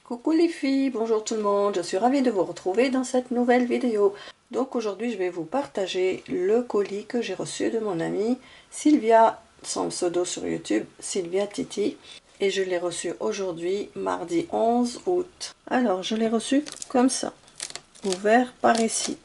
Coucou les filles, bonjour tout le monde, je suis ravie de vous retrouver dans cette nouvelle vidéo. Donc aujourd'hui je vais vous partager le colis que j'ai reçu de mon amie Sylvia, son pseudo sur YouTube, Sylvia Titi. Et je l'ai reçu aujourd'hui, mardi 11 août. Alors je l'ai reçu comme ça, ouvert par ici.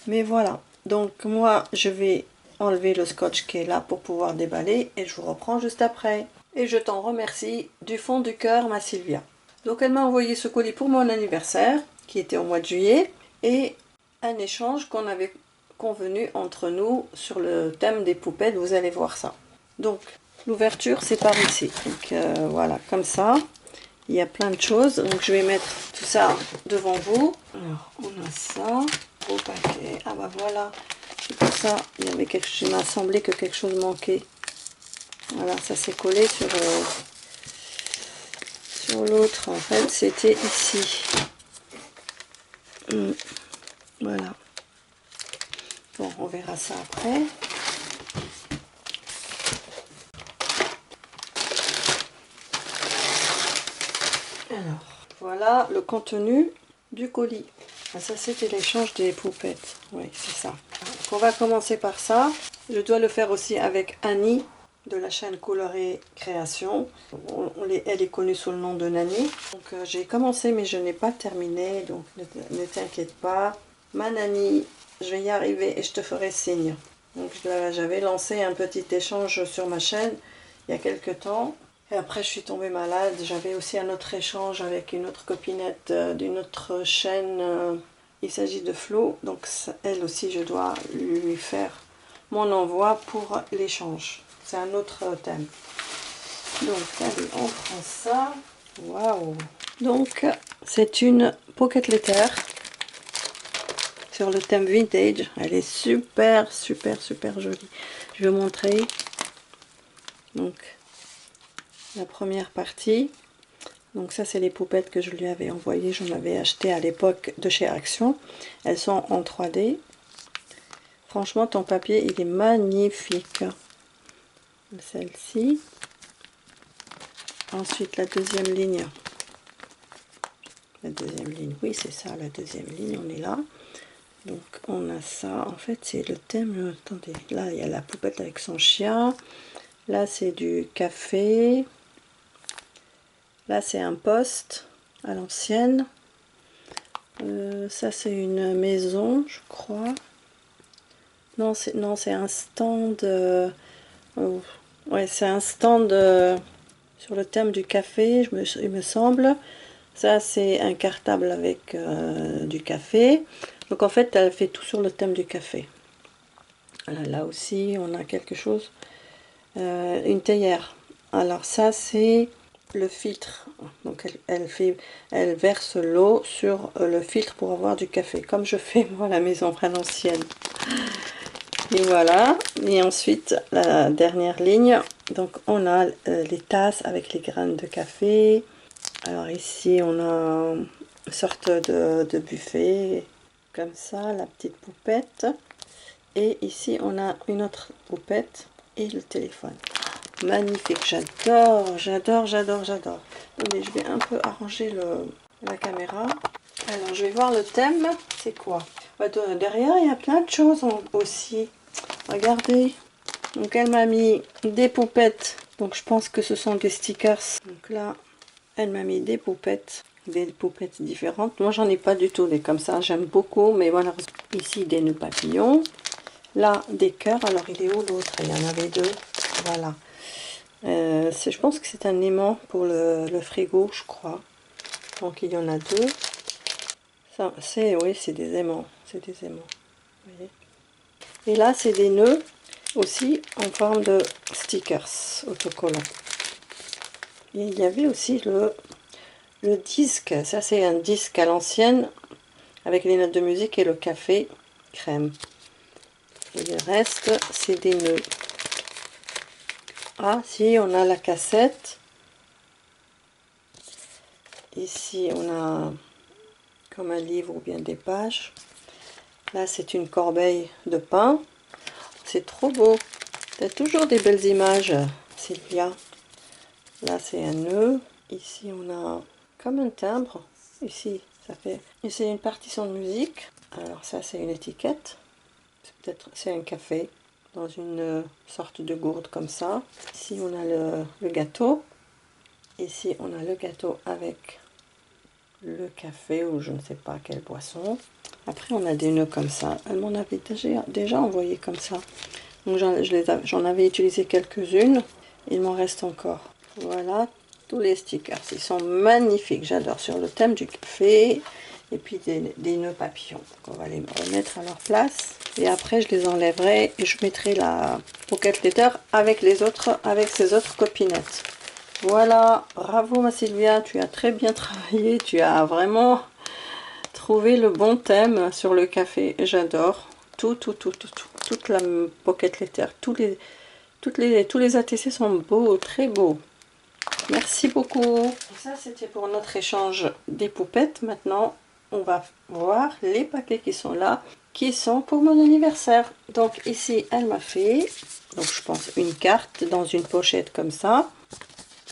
Mais voilà, donc moi je vais enlever le scotch qui est là pour pouvoir déballer et je vous reprends juste après. Et je t'en remercie du fond du cœur ma Sylvia. Donc elle m'a envoyé ce colis pour mon anniversaire, qui était au mois de juillet, et un échange qu'on avait convenu entre nous sur le thème des poupées, vous allez voir ça. Donc l'ouverture c'est par ici, donc voilà, comme ça, il y a plein de choses, donc je vais mettre tout ça devant vous. Alors on a ça, au paquet, ah bah voilà, c'est pour ça, il y avait quelque chose, il m'a semblé que quelque chose manquait. Voilà, ça s'est collé sur l'autre, en fait c'était ici. Voilà, bon on verra ça après. Alors voilà le contenu du colis. Ah, ça c'était l'échange des poupettes, oui c'est ça. Donc, on va commencer par ça. Je dois le faire aussi avec Annie de la chaîne Coloré Création. Elle est connue sous le nom de Nani. Donc j'ai commencé mais je n'ai pas terminé, donc ne t'inquiète pas. Ma Nani, je vais y arriver et je te ferai signe. Donc j'avais lancé un petit échange sur ma chaîne il y a quelques temps. Et après je suis tombée malade. J'avais aussi un autre échange avec une autre copinette d'une autre chaîne. Il s'agit de Flo. Donc elle aussi je dois lui faire mon envoi pour l'échange. C'est un autre thème. Donc allez, on prend ça. Waouh! Donc c'est une pocket letter sur le thème vintage. Elle est super jolie. Je vais vous montrer. Donc la première partie. Donc ça c'est les poupettes que je lui avais envoyées. J'en avais acheté à l'époque de chez Action. Elles sont en 3D. Franchement ton papier il est magnifique. Celle-ci. Ensuite la deuxième ligne. La deuxième ligne, oui c'est ça, la deuxième ligne, on est là. Donc on a ça, en fait c'est le thème, attendez, là il y a la poupette avec son chien. Là c'est du café. Là c'est un poste à l'ancienne. Ça c'est une maison, je crois. Non, c'est un stand. Ouais, c'est un stand sur le thème du café, il me semble. Ça c'est un cartable avec du café. Donc en fait elle fait tout sur le thème du café. Voilà, là aussi on a quelque chose. Une théière. Alors ça c'est le filtre. Donc elle verse l'eau sur le filtre pour avoir du café. Comme je fais moi à la maison à l'ancienne. Et voilà. Et ensuite la dernière ligne. Donc on a les tasses avec les graines de café. Alors ici on a une sorte de buffet comme ça, la petite poupette. Et ici on a une autre poupette et le téléphone. Magnifique, j'adore. Attendez, je vais un peu arranger la caméra. Alors je vais voir le thème, c'est quoi? Derrière il y a plein de choses aussi. Regardez. Donc elle m'a mis des poupettes. Donc je pense que ce sont des stickers. Donc là, elle m'a mis des poupettes différentes. Moi j'en ai pas du tout des comme ça, j'aime beaucoup, mais voilà. Ici des nœuds papillons, là des cœurs. Alors il est où l'autre? Il y en avait deux, voilà. Je pense que c'est un aimant pour le frigo, je crois. Donc il y en a deux. Ça oui, c'est des aimants, vous voyez. Et là c'est des nœuds aussi en forme de stickers autocollants. Et il y avait aussi le disque, ça c'est un disque à l'ancienne avec les notes de musique et le café crème. Et le reste c'est des nœuds. Ah si, on a la cassette. Ici on a comme un livre ou bien des pages. Là c'est une corbeille de pain. C'est trop beau. Tu as toujours des belles images, Sylvia. Là c'est un nœud. Ici on a comme un timbre. Ici, ça fait... Et c'est une partition de musique. Alors ça, c'est une étiquette. C'est un café dans une sorte de gourde comme ça. Ici, on a le gâteau. Ici, on a le gâteau avec le café ou je ne sais pas quelle boisson. Après, on a des nœuds comme ça. Elle m'en avait déjà envoyé comme ça. Donc, j'en avais utilisé quelques-unes. Il m'en reste encore. Voilà, tous les stickers. Ils sont magnifiques. J'adore. Sur le thème du café. Et puis des nœuds papillons. Donc, on va les remettre à leur place. Et après, je les enlèverai et je mettrai la pocket letter avec ces autres copinettes. Voilà, bravo ma Sylvia, tu as très bien travaillé, tu as vraiment trouvé le bon thème sur le café, j'adore. Toute la pocket letter, tous les ATC sont beaux, très beaux. Merci beaucoup. Et ça, c'était pour notre échange des poupettes. Maintenant, on va voir les paquets qui sont là, qui sont pour mon anniversaire. Donc ici, elle m'a fait, donc je pense, une carte dans une pochette comme ça,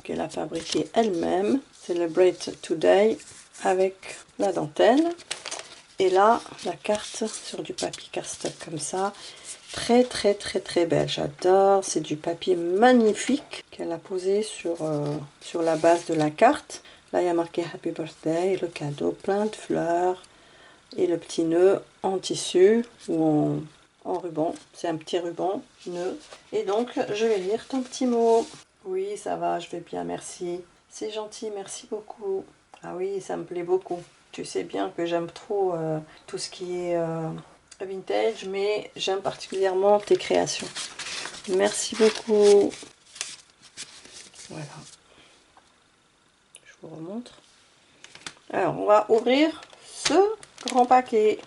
qu'elle a fabriqué elle-même, Celebrate Today, avec la dentelle. Et là, la carte sur du papier cardstock comme ça, très belle, j'adore. C'est du papier magnifique qu'elle a posé sur la base de la carte. Là, il y a marqué Happy Birthday, le cadeau, plein de fleurs et le petit nœud en tissu ou en ruban. C'est un petit ruban nœud. Et donc, je vais lire ton petit mot. Oui, ça va, je vais bien, merci. C'est gentil, merci beaucoup. Ah oui, ça me plaît beaucoup. Tu sais bien que j'aime trop tout ce qui est vintage, mais j'aime particulièrement tes créations. Merci beaucoup. Voilà. Je vous remontre. Alors, on va ouvrir ce grand paquet.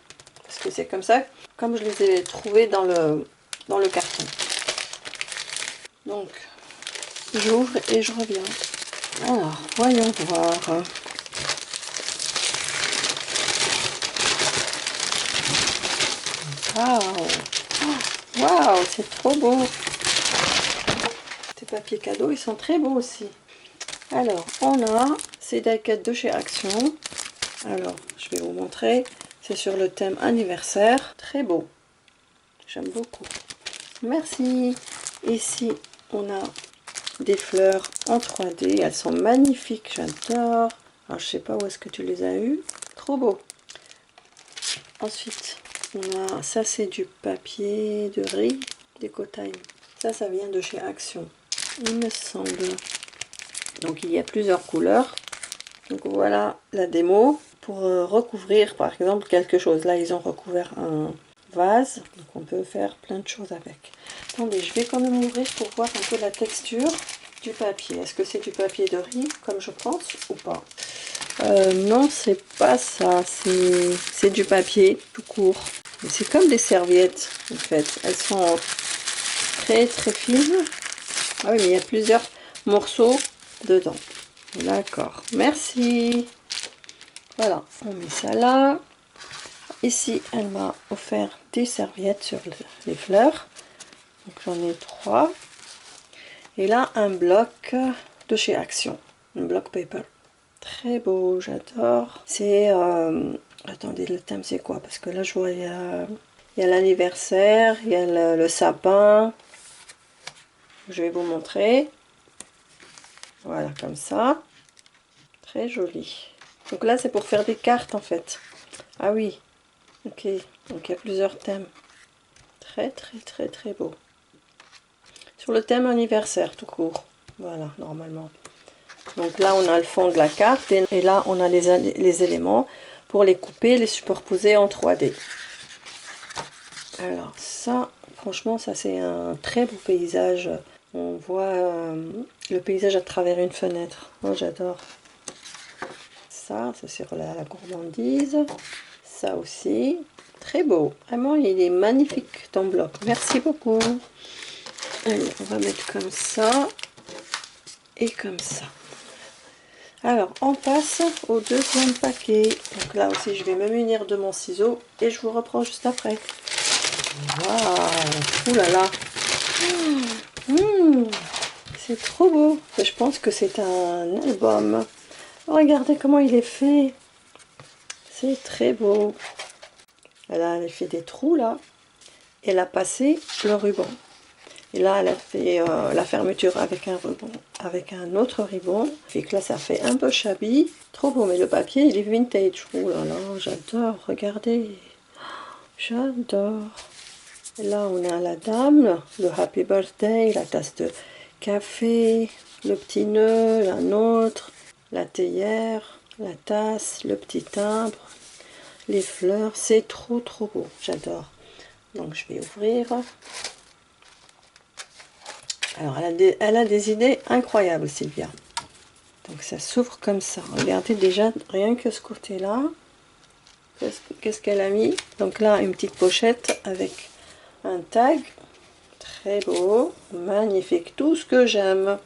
Parce que c'est comme ça, comme je les ai trouvés dans le carton. Donc, j'ouvre et je reviens. Alors, voyons voir. Waouh! Waouh, c'est trop beau! Ces papiers cadeaux, ils sont très beaux aussi. Alors, on a ces die-cuts de chez Action. Alors, je vais vous montrer. C'est sur le thème anniversaire. Très beau. J'aime beaucoup. Merci. Ici, on a des fleurs en 3D. Elles sont magnifiques. J'adore. Alors, je sais pas où est-ce que tu les as eues. Trop beau. Ensuite, on a ça, c'est du papier de riz d'Ecotime. Ça vient de chez Action, il me semble. Donc, il y a plusieurs couleurs. Donc, voilà la démo pour recouvrir, par exemple, quelque chose. Là, ils ont recouvert un vase. Donc, on peut faire plein de choses avec. Attendez, je vais quand même ouvrir pour voir un peu la texture du papier. Est-ce que c'est du papier de riz, comme je pense, ou pas? Non, c'est pas ça, c'est du papier tout court. C'est comme des serviettes en fait. Elles sont très fines. Ah oui, mais il y a plusieurs morceaux dedans. D'accord, merci. Voilà, on met ça là. Ici, elle m'a offert des serviettes sur les fleurs. Donc j'en ai 3. Et là, un bloc de chez Action, un bloc paper. Très beau, j'adore. C'est... attendez, le thème c'est quoi? Parce que là, je vois, il y a l'anniversaire, il y a le sapin. Je vais vous montrer. Voilà, comme ça. Très joli. Donc là, c'est pour faire des cartes, en fait. Ah oui. Ok. Donc, il y a plusieurs thèmes. Très beau. Sur le thème anniversaire, tout court. Voilà, normalement. Donc là, on a le fond de la carte et là, on a les éléments pour les couper, les superposer en 3D. Alors ça, franchement, ça c'est un très beau paysage. On voit le paysage à travers une fenêtre. Oh, j'adore. Ça c'est sur la gourmandise. Ça aussi, très beau. Vraiment, il est magnifique ton bloc. Merci beaucoup. Allez, on va mettre comme ça et comme ça. Alors, on passe au deuxième paquet. Donc là aussi, je vais me munir de mon ciseau et je vous reprends juste après. Waouh! Ouh là là! C'est trop beau! Je pense que c'est un album. Regardez comment il est fait. C'est très beau. Elle a fait des trous là. Elle a passé le ruban. Et là, elle a fait la fermeture avec un ruban, avec un autre ruban. Fait que là, ça fait un peu shabby. Trop beau, mais le papier, il est vintage. Oh là là, j'adore. Regardez. J'adore. Et là, on a la dame, le Happy Birthday, la tasse de café, le petit nœud, la nôtre, la théière, la tasse, le petit timbre, les fleurs. C'est trop trop beau. J'adore. Donc, je vais ouvrir. Alors, elle a des idées incroyables, Sylvia. Donc, ça s'ouvre comme ça. Regardez déjà, rien que ce côté-là. Qu'est-ce qu'elle a mis? Donc là, une petite pochette avec un tag. Très beau, magnifique. Tout ce que j'aime.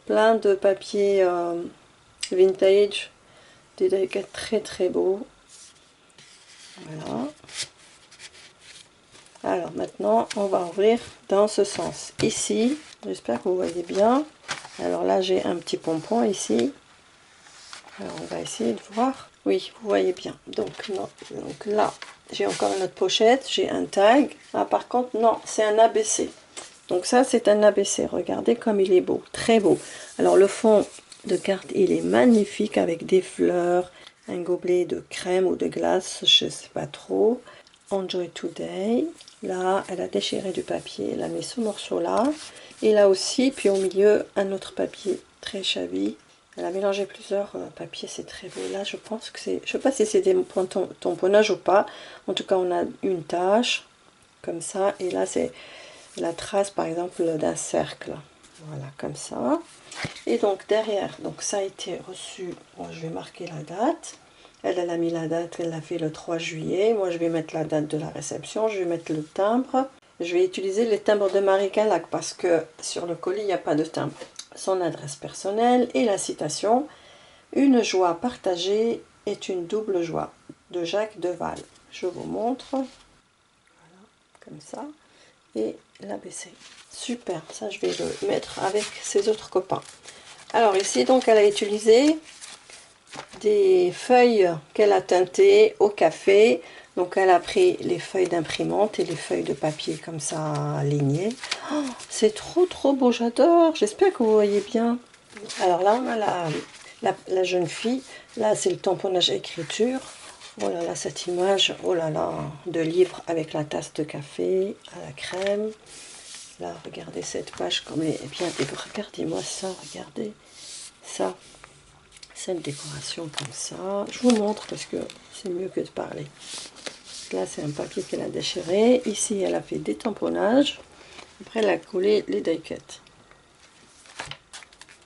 Plein de papier vintage. Des délicats très très beaux. Voilà. Alors maintenant, on va ouvrir dans ce sens. Ici, j'espère que vous voyez bien. Alors là, j'ai un petit pompon ici. Alors on va essayer de voir. Oui, vous voyez bien. Donc, non. Donc là, j'ai encore une autre pochette. J'ai un tag. Ah, par contre, non, c'est un ABC. Donc ça, c'est un ABC. Regardez comme il est beau. Très beau. Alors le fond de carte, il est magnifique avec des fleurs, un gobelet de crème ou de glace, je ne sais pas trop. Enjoy Today. Là, elle a déchiré du papier, elle a mis ce morceau-là. Et là aussi, puis au milieu, un autre papier très shabby. Elle a mélangé plusieurs papiers, c'est très beau. Là, je pense que c'est... Je ne sais pas si c'est des tamponnages ou pas. En tout cas, on a une tache, comme ça. Et là, c'est la trace, par exemple, d'un cercle. Voilà, comme ça. Et donc, derrière, donc ça a été reçu. Bon, je vais marquer la date. Elle a mis la date, elle l'a fait le 3 juillet. Moi, je vais mettre la date de la réception. Je vais mettre le timbre. Je vais utiliser les timbres de Marie Calac parce que sur le colis, il n'y a pas de timbre. Son adresse personnelle et la citation. Une joie partagée est une double joie. De Jacques Deval. Je vous montre. Voilà, comme ça. Et l'ABC. Super, ça je vais le mettre avec ses autres copains. Alors ici, donc, elle a utilisé des feuilles qu'elle a teintées au café. Donc elle a pris les feuilles d'imprimante et les feuilles de papier comme ça alignées. Oh, c'est trop trop beau, j'adore. J'espère que vous voyez bien. Alors là, on a la jeune fille. Là, c'est le tamponnage écriture. Oh là là, cette image, oh là là, de livre avec la tasse de café à la crème. Là, regardez cette page comme elle est bien. Regardez-moi ça, regardez ça. Cette décoration comme ça. Je vous montre parce que c'est mieux que de parler. Là, c'est un papier qu'elle a déchiré. Ici, elle a fait des tamponnages. Après, elle a collé les die cuts.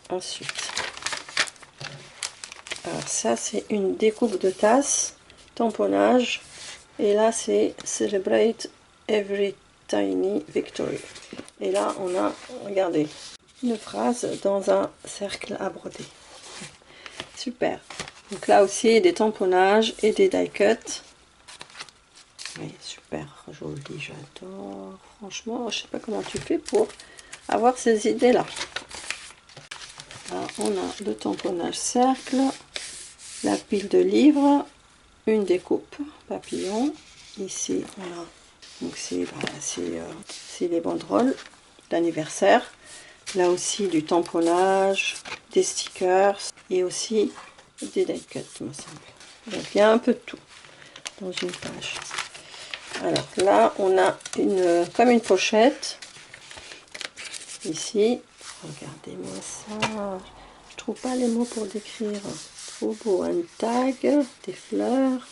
Ensuite, alors ça, c'est une découpe de tasse, tamponnage. Et là, c'est Celebrate Every Tiny Victory. Et là, on a, regardez, une phrase dans un cercle à broder. Super. Donc là aussi, des tamponnages et des die cuts. Oui, super joli, j'adore. Franchement, je sais pas comment tu fais pour avoir ces idées-là. Là, on a le tamponnage cercle, la pile de livres, une découpe papillon. Ici, voilà. Donc c'est les banderoles d'anniversaire. Là aussi, du tamponnage, des stickers et aussi des die cuts, me semble. Donc il y a un peu de tout dans une page. Alors là, on a comme une pochette. Ici, regardez-moi ça. Je trouve pas les mots pour décrire. Trop beau. Un tag, des fleurs,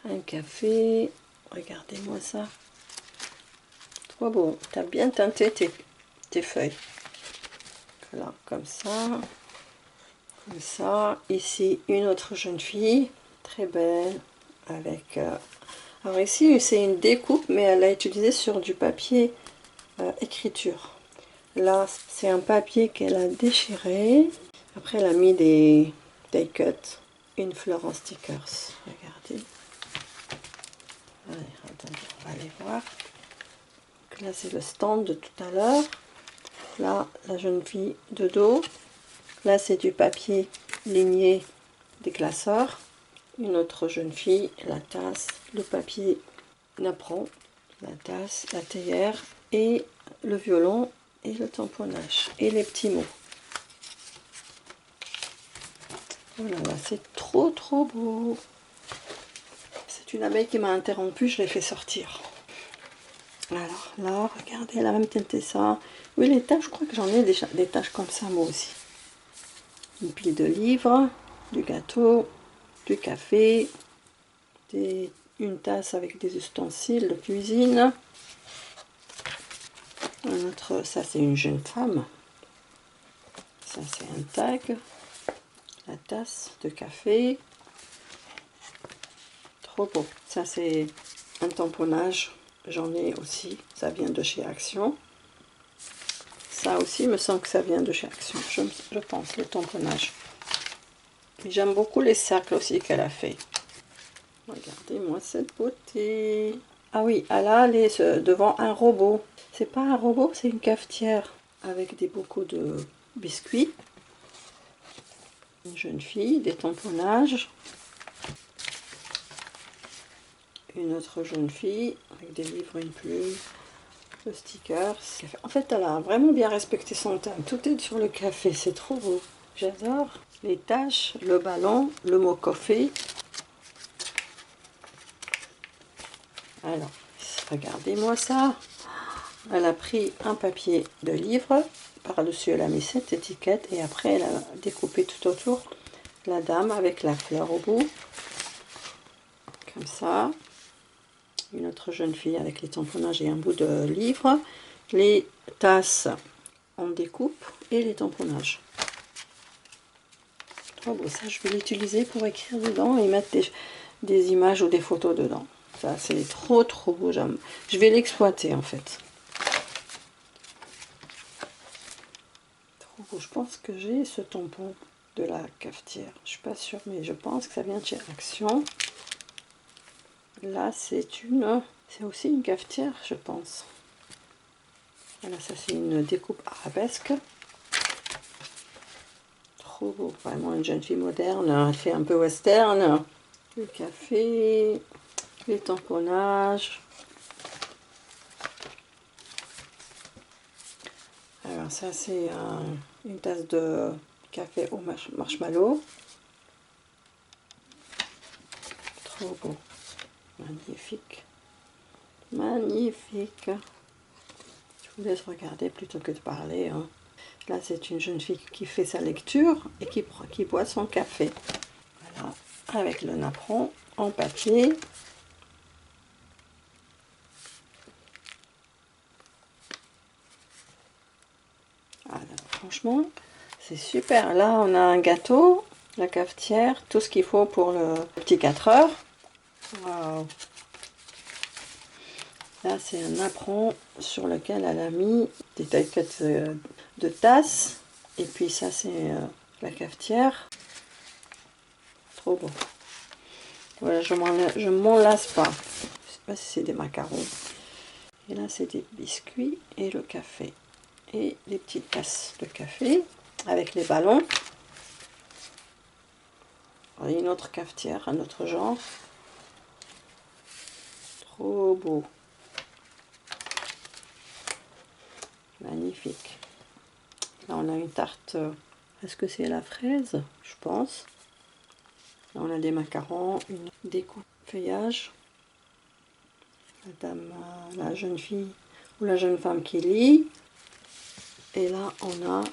un café. Regardez-moi ça. Trop beau. Tu as bien teinté tes feuilles. Voilà, comme ça. Comme ça. Ici, une autre jeune fille. Très belle. Avec... alors ici, c'est une découpe, mais elle l'a utilisé sur du papier écriture. Là, c'est un papier qu'elle a déchiré. Après, elle a mis des die cuts. Une fleur en stickers. Regardez. Allez, attendez, on va aller voir. Donc là, c'est le stand de tout à l'heure. Là, la jeune fille de dos. Là, c'est du papier ligné des classeurs. Une autre jeune fille, la tasse, le papier napperon, la tasse, la théière et le violon et le tamponnage et les petits mots. Voilà, c'est trop beau. C'est une abeille qui m'a interrompu, je l'ai fait sortir. Alors là, regardez, elle a même teinté ça. Oui, les taches, je crois que j'en ai déjà des taches comme ça moi aussi. Une pile de livres, du gâteau, du café, une tasse avec des ustensiles de cuisine. Un autre, ça c'est une jeune femme. Ça c'est un tag. La tasse de café. Trop beau. Ça c'est un tamponnage. J'en ai aussi. Ça vient de chez Action. Ça aussi, il me semble que ça vient de chez Action. Je pense, le tamponnage. J'aime beaucoup les cercles aussi qu'elle a fait. Regardez-moi cette beauté. Ah oui, elle a devant un robot. C'est pas un robot, c'est une cafetière avec des bocaux de biscuits. Une jeune fille, des tamponnages. Une autre jeune fille avec des livres, une plume, le stickers. En fait, elle a vraiment bien respecté son thème. Tout est sur le café, c'est trop beau. J'adore les taches, le ballon, le mot coffee. Alors, regardez-moi ça. Elle a pris un papier de livre. Par-dessus, elle a mis cette étiquette. Et après, elle a découpé tout autour la dame avec la fleur au bout. Comme ça. Une autre jeune fille avec les tamponnages et un bout de livre. Les tasses en découpe et les tamponnages. Trop beau. Ça, je vais l'utiliser pour écrire dedans et mettre des images ou des photos dedans. Ça, c'est trop beau. Je vais l'exploiter en fait. Trop beau. Je pense que j'ai ce tampon de la cafetière. Je suis pas sûre, mais je pense que ça vient de chez Action. Là, c'est aussi une cafetière, je pense. Voilà, ça c'est une découpe arabesque. Trop beau. Vraiment une jeune fille moderne. Elle fait un peu western. Le café, les tamponnages. Alors ça c'est une tasse de café au marshmallow. Trop beau. Magnifique. Magnifique. Je vous laisse regarder plutôt que de parler. Hein. Là c'est une jeune fille qui fait sa lecture et qui boit son café. Voilà. Avec le napperon en papier. Alors, franchement, c'est super. Là, on a un gâteau, la cafetière, tout ce qu'il faut pour le petit 4 heures. Wow. Là, c'est un apron sur lequel elle a mis des taillettes de tasses. Et puis ça, c'est la cafetière. Trop beau. Voilà, je m'en lasse pas. Je sais pas si c'est des macarons. Et là, c'est des biscuits et le café. Et des petites tasses de café avec les ballons. Alors, une autre cafetière, un autre genre. Trop beau. Magnifique. Là, on a une tarte. Est-ce que c'est la fraise? Je pense. Là, on a des macarons, une découpe feuillage. La jeune fille ou la jeune femme qui lit. Et là, on a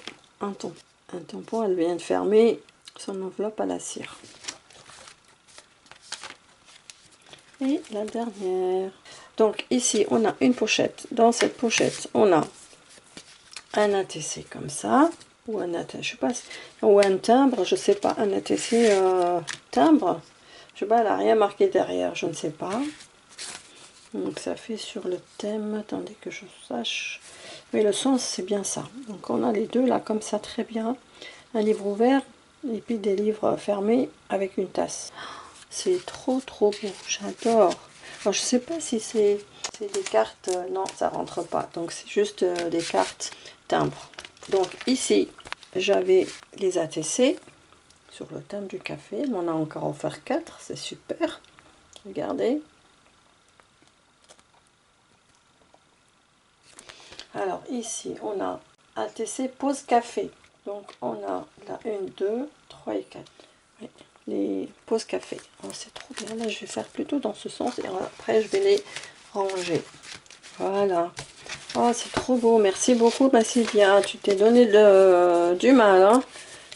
un tampon. Un tampon, elle vient de fermer son enveloppe à la cire. Et la dernière. Donc ici, on a une pochette. Dans cette pochette, on a un ATC comme ça. Ou un ATC, je sais pas. Ou un timbre, je sais pas. Un ATC timbre. Je sais pas, elle n'a rien marqué derrière, je ne sais pas. Donc ça fait sur le thème. Attendez que je sache. Mais le sens, c'est bien ça. Donc on a les deux là, comme ça, très bien. Un livre ouvert et puis des livres fermés avec une tasse. C'est trop beau, j'adore. Alors je sais pas si c'est des cartes, non ça rentre pas, donc c'est juste des cartes timbres. Donc ici j'avais les ATC sur le thème du café. On en a encore offert 4, c'est super. Regardez. Alors ici, on a ATC pause café. Donc on a la 1, 2, 3 et 4. Oui, les pauses café. Oh, c'est trop bien. Là, je vais faire plutôt dans ce sens et après, je vais les ranger. Voilà. Oh, c'est trop beau. Merci beaucoup, ma Sylvia. Tu t'es donné du mal. Hein.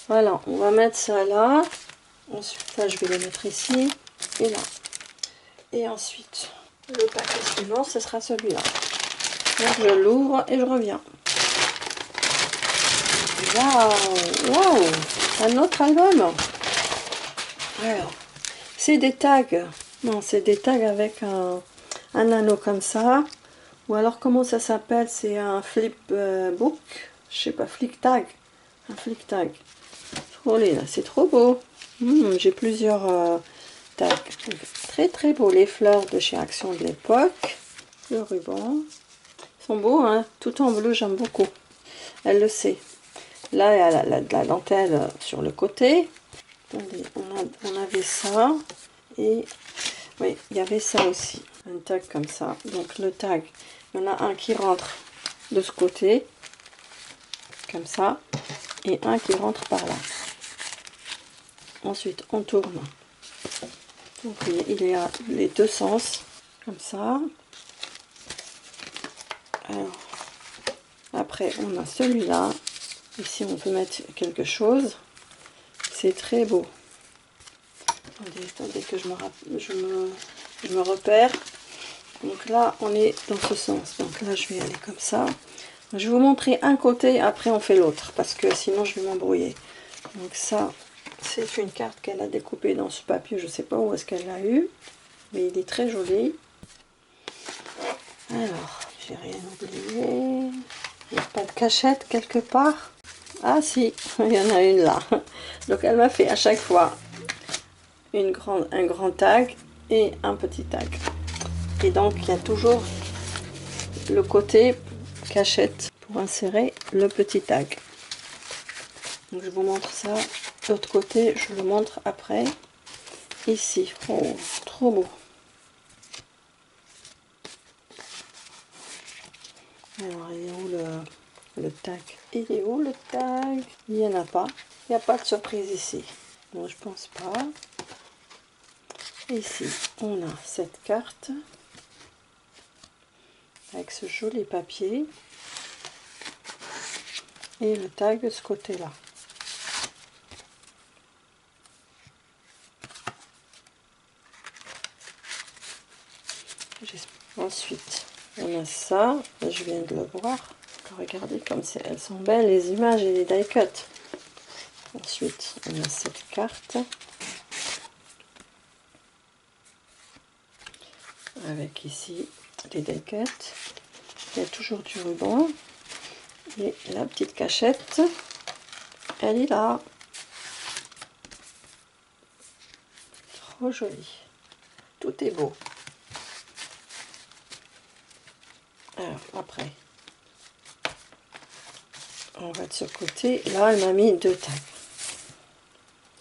Voilà, on va mettre ça là. Ensuite, là, je vais les mettre ici et là. Et ensuite, le paquet suivant, ce sera celui-là. Donc, je l'ouvre et je reviens. Waouh! Waouh! Un autre album. Alors, c'est des tags. Non, c'est des tags avec un anneau comme ça. Ou alors, comment ça s'appelle? C'est un flip book. Je sais pas, flick tag. Un flick tag. Oh là, c'est trop beau. J'ai plusieurs tags. Très très beau. Les fleurs de chez Action de l'époque. Le ruban. Ils sont beaux, hein. Tout en bleu, j'aime beaucoup. Elle le sait. Là, il y a la dentelle sur le côté. Attendez, on avait ça. Et oui, il y avait ça aussi. Un tag comme ça. Donc le tag, il y en a un qui rentre de ce côté. Comme ça. Et un qui rentre par là. Ensuite, on tourne. Donc il y a les deux sens. Comme ça. Alors, après, on a celui-là. Ici, on peut mettre quelque chose. C'est très beau. Attendez que je me repère. Donc là, on est dans ce sens. Donc là, je vais aller comme ça. Je vais vous montrer un côté, après on fait l'autre. Parce que sinon, je vais m'embrouiller. Donc ça, c'est une carte qu'elle a découpée dans ce papier. Je ne sais pas où est-ce qu'elle l'a eu. Mais il est très joli. Alors, j'ai rien oublié. Il n'y a pas de cachette quelque part. Ah si, il y en a une là. Donc elle m'a fait à chaque fois un grand tag et un petit tag. Et donc il y a toujours le côté cachette pour insérer le petit tag. Donc je vous montre ça. L'autre côté, je le montre après. Ici, oh, trop beau. Alors il est où le tag? Il est où le tag? Il n'y en a pas. Il n'y a pas de surprise ici. Bon, je pense pas. Ici, on a cette carte avec ce joli papier et le tag de ce côté-là. Ensuite, on a ça. Je viens de le voir. Regardez comme elles sont belles, les images et les die cuts. Ensuite, on a cette carte avec ici les die cuts. Il y a toujours du ruban et la petite cachette, elle est là. Trop joli. Tout est beau. Alors après, on va de ce côté. Là, elle m'a mis deux tags.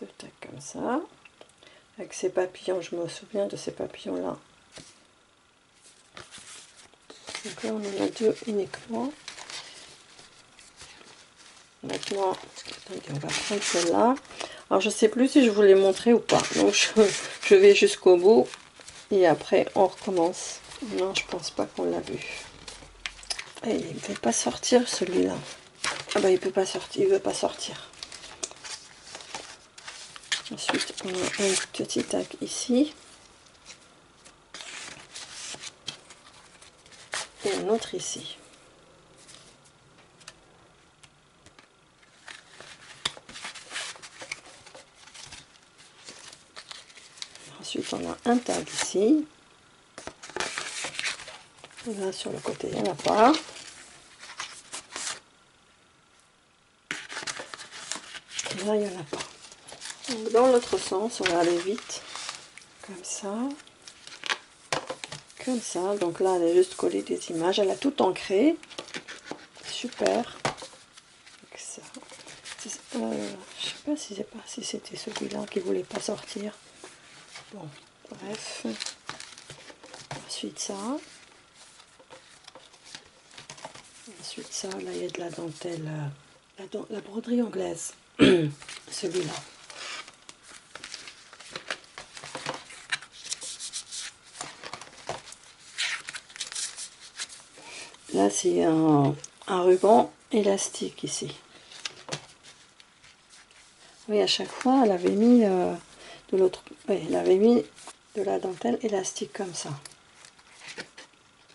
Deux tags comme ça. Avec ces papillons, je me souviens de ces papillons-là. Donc là, on en a deux uniquement. Maintenant, attendez, on va prendre celle-là. Alors, je ne sais plus si je vous l'ai montré ou pas. Donc, je vais jusqu'au bout. Et après, on recommence. Non, je pense pas qu'on l'a vu. Et il ne veut pas sortir, celui-là. Ah bah, il peut pas sortir. Il veut pas sortir. Ensuite, on a un petit tag ici. Et un autre ici. Ensuite, on a un tag ici. Et là, sur le côté, il n'y en a pas. Et là, il n'y en a pas. Donc, dans l'autre sens, on va aller vite. Comme ça. Comme ça. Donc là, elle a juste collé des images. Elle a tout ancré. Super. Avec ça. Je sais sais pas si c'était celui-là qui voulait pas sortir. Bon, bref. Ensuite ça. Ensuite ça, là il y a de la dentelle, la broderie anglaise. Celui-là. Là c'est un ruban élastique ici. Oui, à chaque fois elle avait mis de l'autre. Oui, elle avait mis de la dentelle élastique comme ça.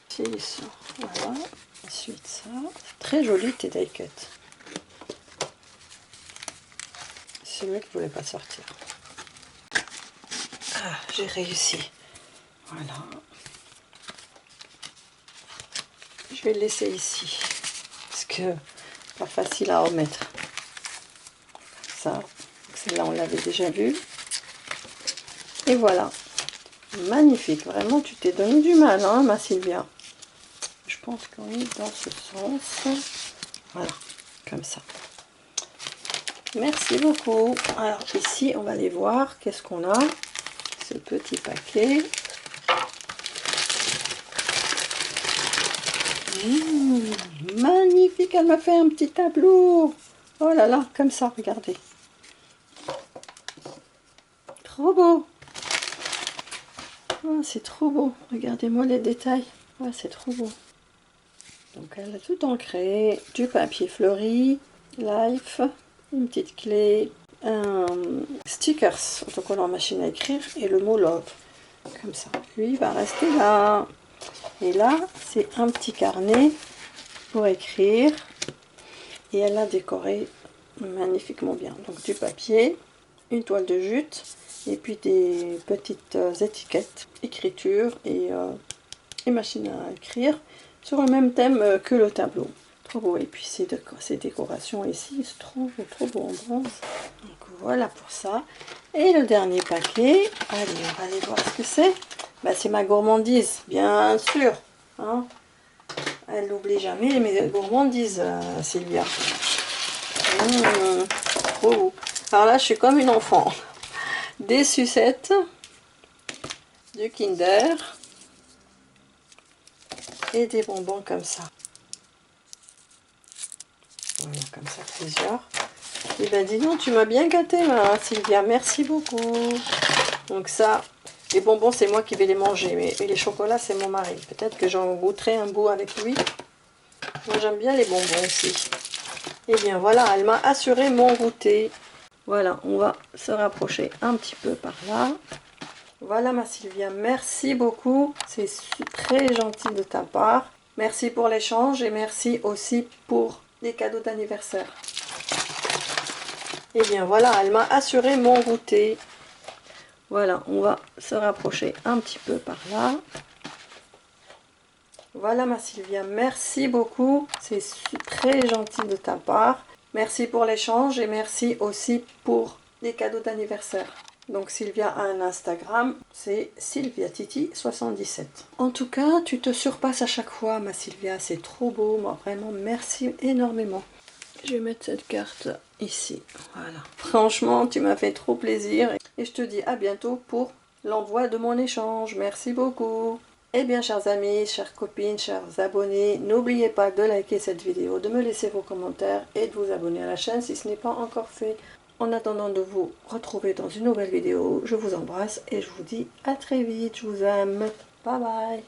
C'est ça. Voilà. Ensuite ça. C'est très joli tes die cut. C'est celui qui ne voulait pas sortir. Ah, j'ai réussi. Voilà. Je vais le laisser ici. Parce que pas facile à remettre. Comme ça. Celle-là, on l'avait déjà vu. Et voilà. Magnifique. Vraiment, tu t'es donné du mal, hein, ma Sylvia. Je pense qu'on est dans ce sens. Voilà. Comme ça. Merci beaucoup. Alors, ici, on va aller voir qu'est-ce qu'on a. Ce petit paquet. Magnifique, elle m'a fait un petit tableau. Oh là là, comme ça, regardez. Trop beau. Oh, c'est trop beau. Regardez-moi les détails. Oh, c'est trop beau. Donc elle a tout ancré, du papier fleuri, Life, une petite clé, un stickers, autocollant machine à écrire et le mot love. Comme ça. Lui va rester là. Et là, c'est un petit carnet pour écrire. Et elle a décoré magnifiquement bien. Donc du papier, une toile de jute et puis des petites étiquettes, écriture et machine à écrire sur le même thème que le tableau. Trop beau. Et puis ces décorations ici, c'est trop beau en bronze. Donc voilà pour ça. Et le dernier paquet, allez, on va aller voir ce que c'est. Bah, c'est ma gourmandise, bien sûr. Hein, elle n'oublie jamais mes gourmandises, Sylvia. Trop beau. Alors là, je suis comme une enfant. Des sucettes, du Kinder et des bonbons comme ça. Voilà, comme ça, plusieurs. Et ben dis donc, tu m'as bien gâté, ma Sylvia. Merci beaucoup. Donc ça, les bonbons, c'est moi qui vais les manger, mais les chocolats, c'est mon mari. Peut-être que j'en goûterai un bout avec lui. Moi, j'aime bien les bonbons aussi. Et bien voilà, elle m'a assuré mon goûter. Voilà, on va se rapprocher un petit peu par là. Voilà ma Sylvia, merci beaucoup. C'est très gentil de ta part. Merci pour l'échange et merci aussi pour les cadeaux d'anniversaire. Et bien voilà, elle m'a assuré mon goûter. Voilà, on va se rapprocher un petit peu par là. Voilà ma Sylvia, merci beaucoup. C'est très gentil de ta part. Merci pour l'échange et merci aussi pour les cadeaux d'anniversaire. Donc Sylvia a un Instagram, c'est sylviatiti77. En tout cas, tu te surpasses à chaque fois ma Sylvia, c'est trop beau, moi vraiment merci énormément. Je vais mettre cette carte ici, voilà. Franchement, tu m'as fait trop plaisir et je te dis à bientôt pour l'envoi de mon échange. Merci beaucoup. Eh bien chers amis, chères copines, chers abonnés, n'oubliez pas de liker cette vidéo, de me laisser vos commentaires et de vous abonner à la chaîne si ce n'est pas encore fait. En attendant de vous retrouver dans une nouvelle vidéo, je vous embrasse et je vous dis à très vite, je vous aime. Bye bye.